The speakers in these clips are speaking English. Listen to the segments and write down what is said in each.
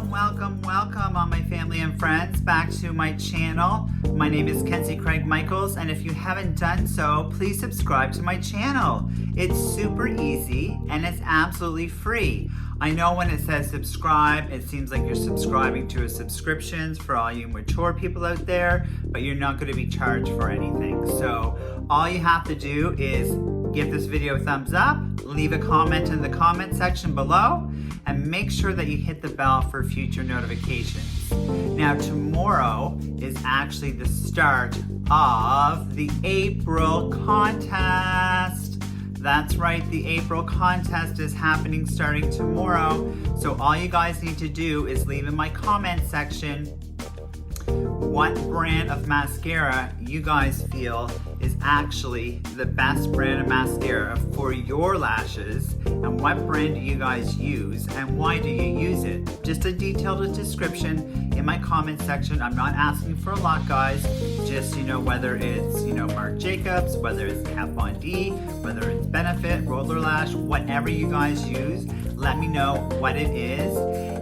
Welcome all my family and friends back to my channel. My name is Kenzie Craig Michaels, and if you haven't done so, please subscribe to my channel. It's super easy and it's absolutely free. I know when it says subscribe, it seems like you're subscribing to a subscription for all you mature people out there, but you're not going to be charged for anything. So all you have to do is give this video a thumbs up, leave a comment in the comment section below, and make sure that you hit the bell for future notifications. Now tomorrow is actually the start of the April contest. That's right, the April contest is happening starting tomorrow. So all you guys need to do is leave in my comment section what brand of mascara you guys feel is actually the best brand of mascara for your lashes, and what brand do you guys use and why do you use it. Just a detailed description in my comment section. I'm not asking for a lot, guys. Just, whether it's, Marc Jacobs, whether it's Kat Von D, whether it's Benefit, Roller Lash, whatever you guys use, let me know what it is.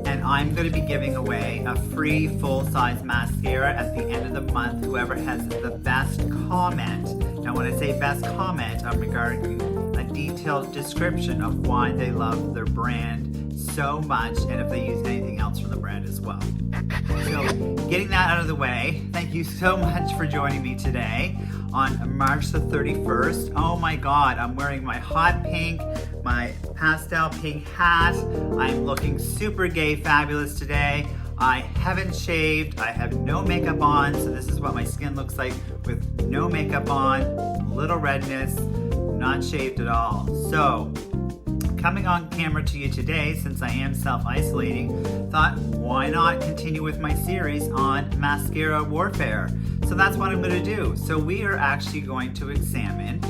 And I'm going to be giving away a free full-size mascara at the end of the month, whoever has the best comment. Now when I say best comment, I'm regarding a detailed description of why they love their brand so much and if they use anything else from the brand as well. So getting that out of the way, thank you so much for joining me today on March the 31st. Oh my God, I'm wearing my hot pink, my pastel pink hat. I'm looking super gay fabulous today. I haven't shaved, I have no makeup on, so this is what my skin looks like with no makeup on, little redness, not shaved at all. So, coming on camera to you today, since I am self-isolating, thought why not continue with my series on mascara warfare. So that's what I'm going to do. So we are actually going to examine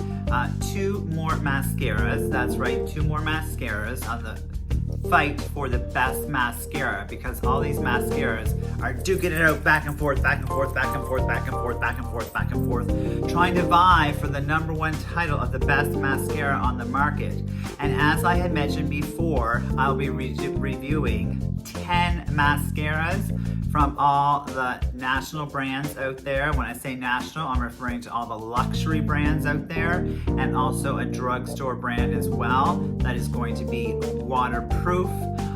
two more mascaras. That's right, two more mascaras on the fight for the best mascara, because all these mascaras are duking it out back and forth, back and forth, back and forth, back and forth, back and forth, back and forth, trying to vie for the #1 title of the best mascara on the market. And as I had mentioned before, I'll be reviewing 10 mascaras from all the national brands out there. When I say national, I'm referring to all the luxury brands out there, and also a drugstore brand as well that is going to be waterproof.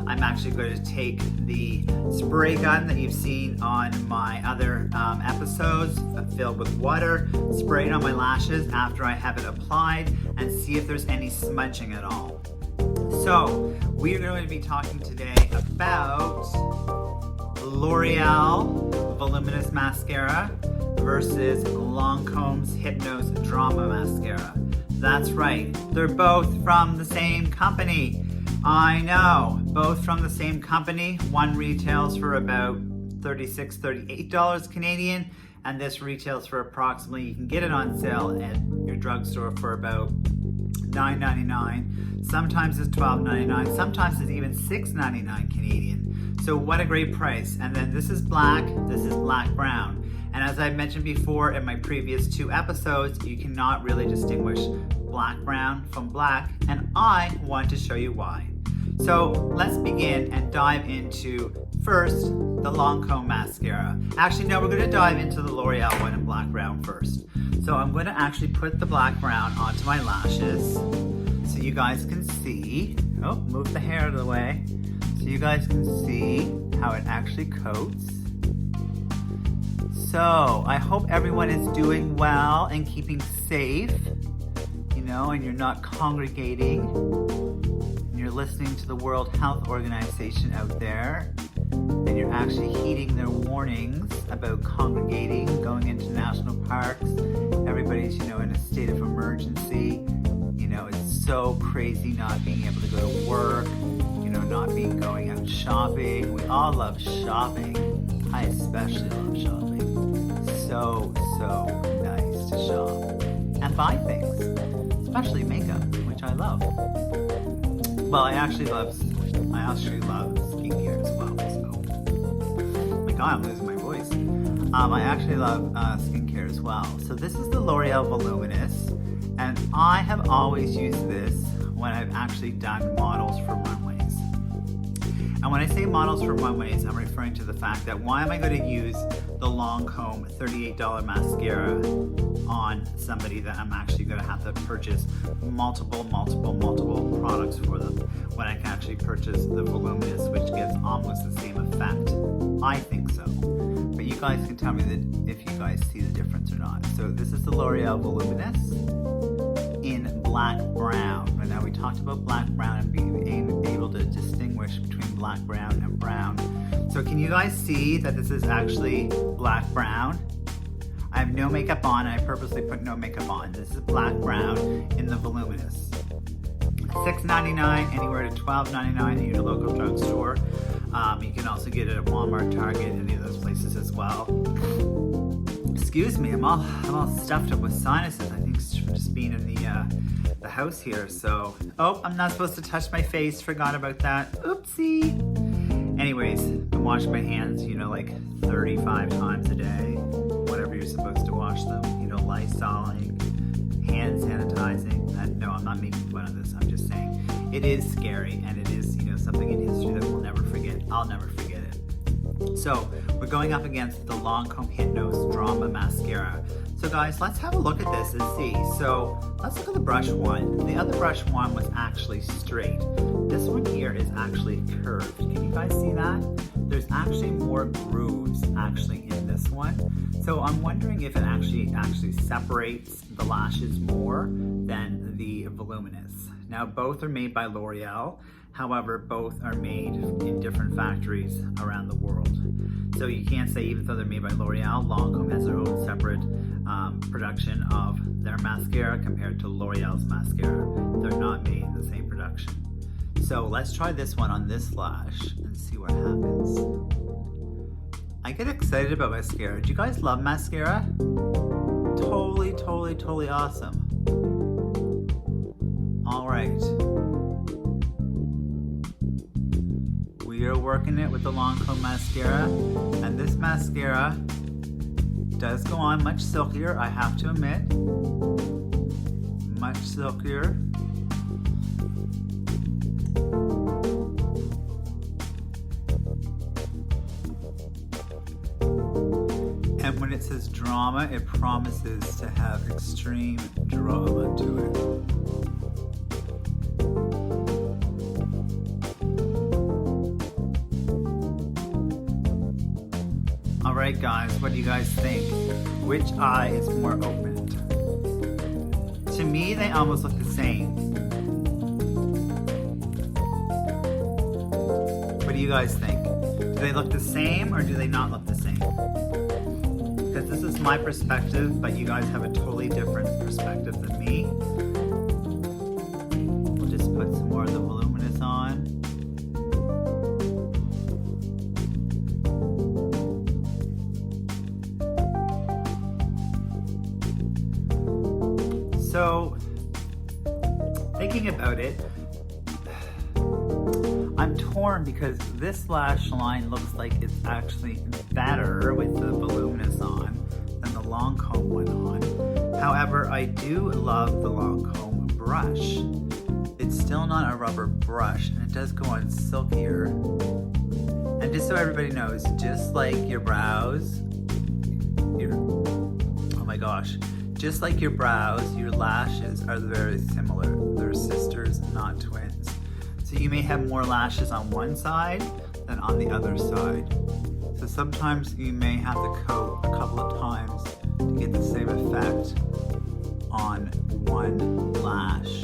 I'm actually going to take the spray gun that you've seen on my other episodes filled with water, spray it on my lashes after I have it applied, and see if there's any smudging at all. So we are going to be talking today about L'Oreal Voluminous Mascara versus Lancome's Hypnose Drama Mascara. That's right, they're both from the same company. I know, both from the same company. One retails for about $36, $38 Canadian, and this retails for approximately, you can get it on sale at your drugstore for about $9.99. Sometimes it's $12.99, sometimes it's even $6.99 Canadian. So what a great price. And then this is black brown. And as I mentioned before in my previous 2 episodes, you cannot really distinguish black brown from black, and I want to show you why. So let's begin and dive into first the Lancome mascara. Actually, no, we're going to dive into the L'Oreal one in black brown first. So I'm going to actually put the black brown onto my lashes so you guys can see. Oh, move the hair out of the way. So you guys can see how it actually coats. So I hope everyone is doing well and keeping safe, and you're not congregating, and you're listening to the World Health Organization out there, and you're actually heeding their warnings about congregating, going into national parks. Everybody's, in a state of emergency. It's so crazy not being able to go to work, not going out shopping. We all love shopping. I especially love shopping. So nice to shop and buy things, especially makeup, which I love. Well, I actually love skincare as well. So, my God, I'm losing my voice. I actually love skincare as well. So this is the L'Oreal Voluminous, and I have always used this when I've actually done models for runways. And when I say models for runways, I'm referring to the fact that why am I going to use the Lancome $38 mascara on somebody that I'm actually going to have to purchase multiple products for them when I can actually purchase the Voluminous, which gives almost the same effect. I think so. But you guys can tell me that if you guys see the difference or not. So this is the L'Oreal Voluminous in black brown. Right now we talked about black brown and being able to distinguish between black brown and brown. So can you guys see that this is actually black brown? I have no makeup on, and I purposely put no makeup on. This is black brown in the Voluminous. $6.99 anywhere to $12.99 at your local drugstore. You can also get it at Walmart, Target, any of those places as well. Excuse me, I'm all stuffed up with sinuses. I think it's from just being in the house here. So, oh, I'm not supposed to touch my face. Forgot about that. Oopsie. Anyways, I'm washing my hands, like 35 times a day. Whatever you're supposed to wash them. Lysoling, hand sanitizing. And no, I'm not making fun of this. I'm just saying it is scary, and it is, something in history that we'll never forget. I'll never forget it. So we're going up against the Lancome Hypnose Drama Mascara. So guys, let's have a look at this and see. So let's look at the brush one. The other brush one was actually straight. This one here is actually curved. Can you guys see that? There's actually more grooves actually in this one. So I'm wondering if it actually separates the lashes more than the Voluminous. Now both are made by L'Oreal. However, both are made in different factories around the world. So you can't say, even though they're made by L'Oreal, Lancome has their own separate production of their mascara compared to L'Oreal's mascara. They're not made in the same production. So let's try this one on this lash and see what happens. I get excited about mascara. Do you guys love mascara? Totally awesome. All right. We are working it with the Lancome mascara, and this mascara does go on much silkier, I have to admit. Much silkier. And when it says drama, it promises to have extreme drama to it. Alright guys, what do you guys think? Which eye is more opened? To me, they almost look the same. What do you guys think? Do they look the same or do they not look the same? Because this is my perspective, but you guys have a totally different perspective than me. We'll just put some more of the Voluminous on. So, thinking about it, I'm torn because this lash line looks like it's actually better with the Voluminous on than the Lancome one on. However, I do love the Lancome brush. It's still not a rubber brush, and it does go on silkier. And just so everybody knows, just like your brows, oh my gosh, just like your brows, your lashes are very similar. They're sisters, not twins. So you may have more lashes on one side than on the other side. So sometimes you may have to coat a couple of times to get the same effect on one lash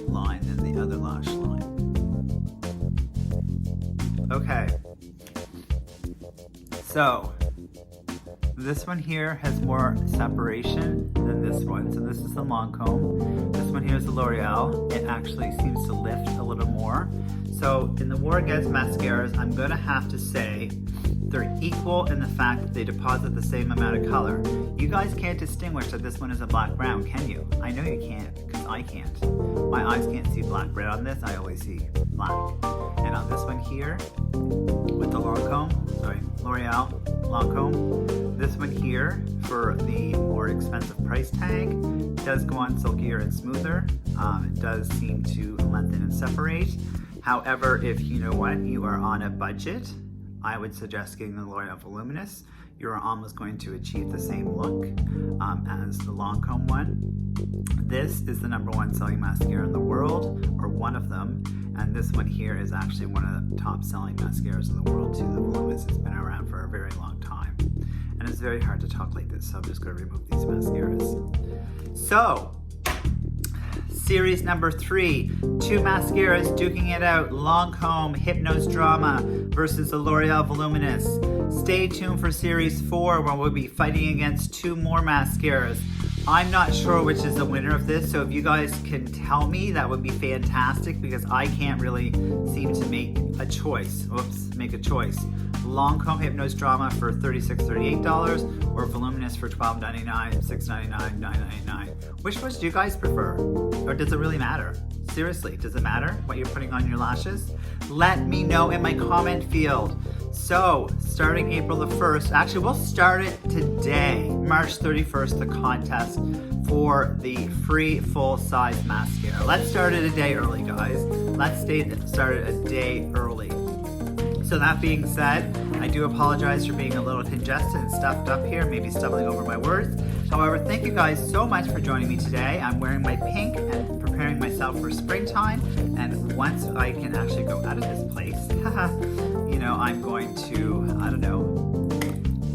line than the other lash line. Okay. So this one here has more separation than this one. So this is the Lancome. This one here is the L'Oreal. It actually seems to lift a little more. So in the war against mascaras, I'm going to have to say they're equal in the fact that they deposit the same amount of color. You guys can't distinguish that this one is a black brown, can you? I know you can't, because I can't. My eyes can't see black, but on this I always see black. And on this one here, with the L'Oreal Lancome, this one here for the more expensive price tag does go on silkier and smoother. It does seem to lengthen and separate. However, if you know what, you are on a budget, I would suggest getting the L'Oreal Voluminous. You're almost going to achieve the same look as the Lancome one. This is the #1 selling mascara in the world, or one of them, and this one here is actually one of the top selling mascaras in the world too. The Voluminous has been around for a very long time, and it's very hard to talk like this, so I'm just going to remove these mascaras. So, series number 3, 2 mascaras duking it out, Lancome Hypnose Drama versus the L'Oreal Voluminous. Stay tuned for series 4 where we'll be fighting against 2 more mascaras. I'm not sure which is the winner of this, so if you guys can tell me, that would be fantastic, because I can't really seem to make a choice. Lancome Hypnose Drama for $36, $38, or Voluminous for $12.99, $6.99, $9.99. Which ones do you guys prefer? Or does it really matter? Seriously, does it matter what you're putting on your lashes? Let me know in my comment field. So, starting April the 1st, actually we'll start it today, March 31st, the contest for the free full-size mascara. Let's start it a day early, guys. Let's start it a day early. So that being said, I do apologize for being a little congested and stuffed up here, maybe stumbling over my words. However, thank you guys so much for joining me today. I'm wearing my pink and preparing myself for springtime. And once I can actually go out of this place, I'm going to, I don't know,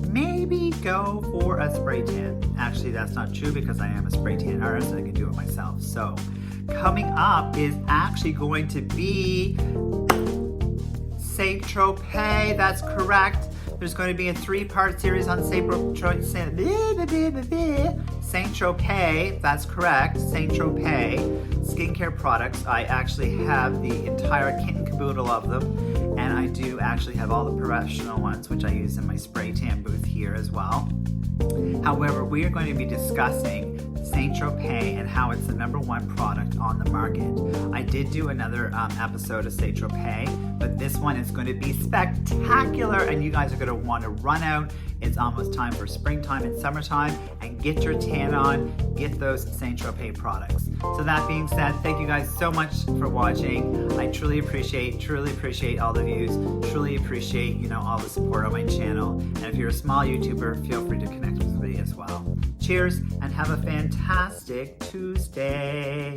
maybe go for a spray tan. Actually, that's not true because I am a spray tan artist and I can do it myself. So, coming up is actually going to be Saint Tropez. That's correct. There's going to be a 3-part series on Saint Tropez. That's correct. Saint Tropez skincare products. I actually have the entire kit and caboodle of them, and I do actually have all the professional ones, which I use in my spray tan booth here as well. However, we are going to be discussing Saint Tropez and how it's the #1 product on the market. I did do another episode of Saint Tropez, but this one is going to be spectacular, and you guys are going to want to run out. It's almost time for springtime and summertime, and get your tan on, get those Saint Tropez products. So that being said, thank you guys so much for watching. I truly appreciate all the views, truly appreciate, all the support on my channel. And if you're a small YouTuber, feel free to connect with me as well. Cheers, and have a fantastic Tuesday.